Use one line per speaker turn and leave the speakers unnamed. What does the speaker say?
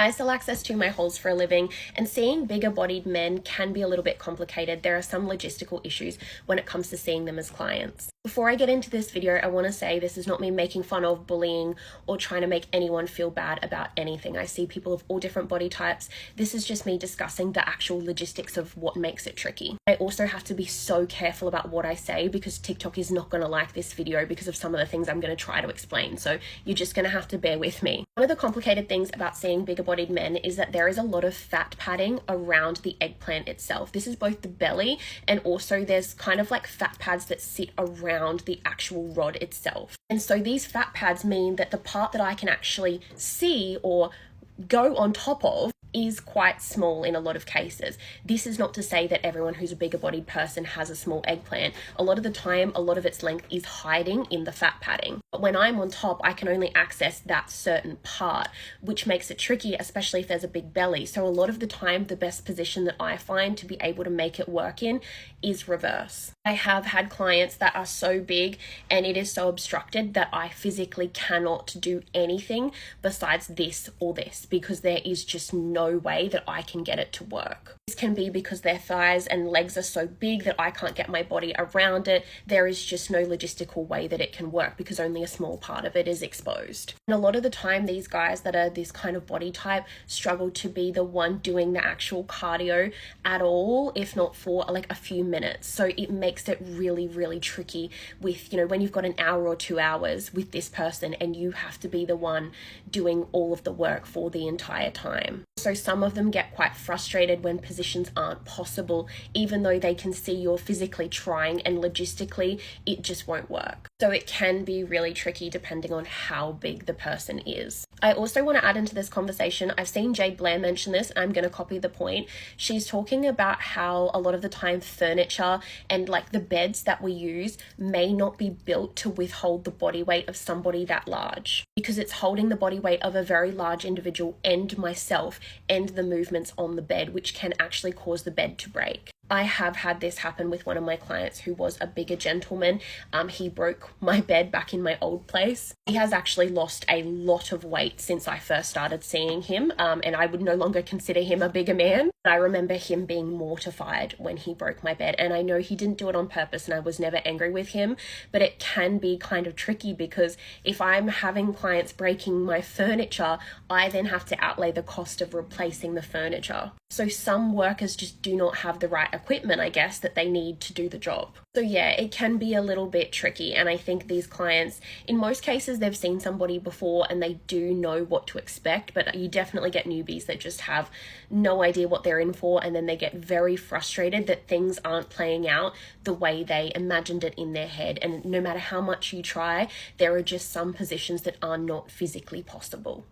I sell access to my holes for a living, and seeing bigger bodied men can be a little bit complicated. There are some logistical issues when it comes to seeing them as clients. Before I get into this video, I want to say this is not me making fun of bullying or trying to make anyone feel bad about anything. I see people of all different body types. This is just me discussing the actual logistics of what makes it tricky. I also have to be so careful about what I say because TikTok is not going to like this video because of some of the things I'm going to try to explain. So you're just going to have to bear with me. One of the complicated things about seeing bigger bodied men is that there is a lot of fat padding around the eggplant itself. This is both the belly and also there's kind of like fat pads that sit around the actual rod itself. And so these fat pads mean that the part that I can actually see or go on top of is quite small in a lot of cases. This is not to say that everyone who's a bigger bodied person has a small eggplant. A lot of the time, a lot of its length is hiding in the fat padding. But when I'm on top, I can only access that certain part, which makes it tricky, especially if there's a big belly. So a lot of the time, the best position that I find to be able to make it work in is reverse. I have had clients that are so big and it is so obstructed that I physically cannot do anything besides this or this because there is just no way that I can get it to work. This can be because their thighs and legs are so big that I can't get my body around it. There is just no logistical way that it can work because only a small part of it is exposed. And a lot of the time, these guys that are this kind of body type struggle to be the one doing the actual cardio at all, if not for like a few minutes. So it makes it really, really tricky with, when you've got an hour or 2 hours with this person and you have to be the one doing all of the work for the entire time. So some of them get quite frustrated when positions aren't possible, even though they can see you're physically trying and logistically it just won't work. So it can be really tricky depending on how big the person is. I also want to add into this conversation, I've seen Jade Blair mention this, and I'm going to copy the point. She's talking about how a lot of the time furniture and like the beds that we use may not be built to withhold the body weight of somebody that large because it's holding the body weight of a very large individual and myself and the movements on the bed, which can actually cause the bed to break. I have had this happen with one of my clients who was a bigger gentleman. He broke my bed back in my old place. He has actually lost a lot of weight since I first started seeing him, and I would no longer consider him a bigger man. But I remember him being mortified when he broke my bed, and I know he didn't do it on purpose and I was never angry with him, but it can be kind of tricky because if I'm having clients breaking my furniture, I then have to outlay the cost of replacing the furniture. So some workers just do not have the right equipment, I guess, that they need to do the job. So yeah, it can be a little bit tricky. And I think these clients, in most cases, they've seen somebody before and they do know what to expect, but you definitely get newbies that just have no idea what they're in for. And then they get very frustrated that things aren't playing out the way they imagined it in their head. And no matter how much you try, there are just some positions that are not physically possible.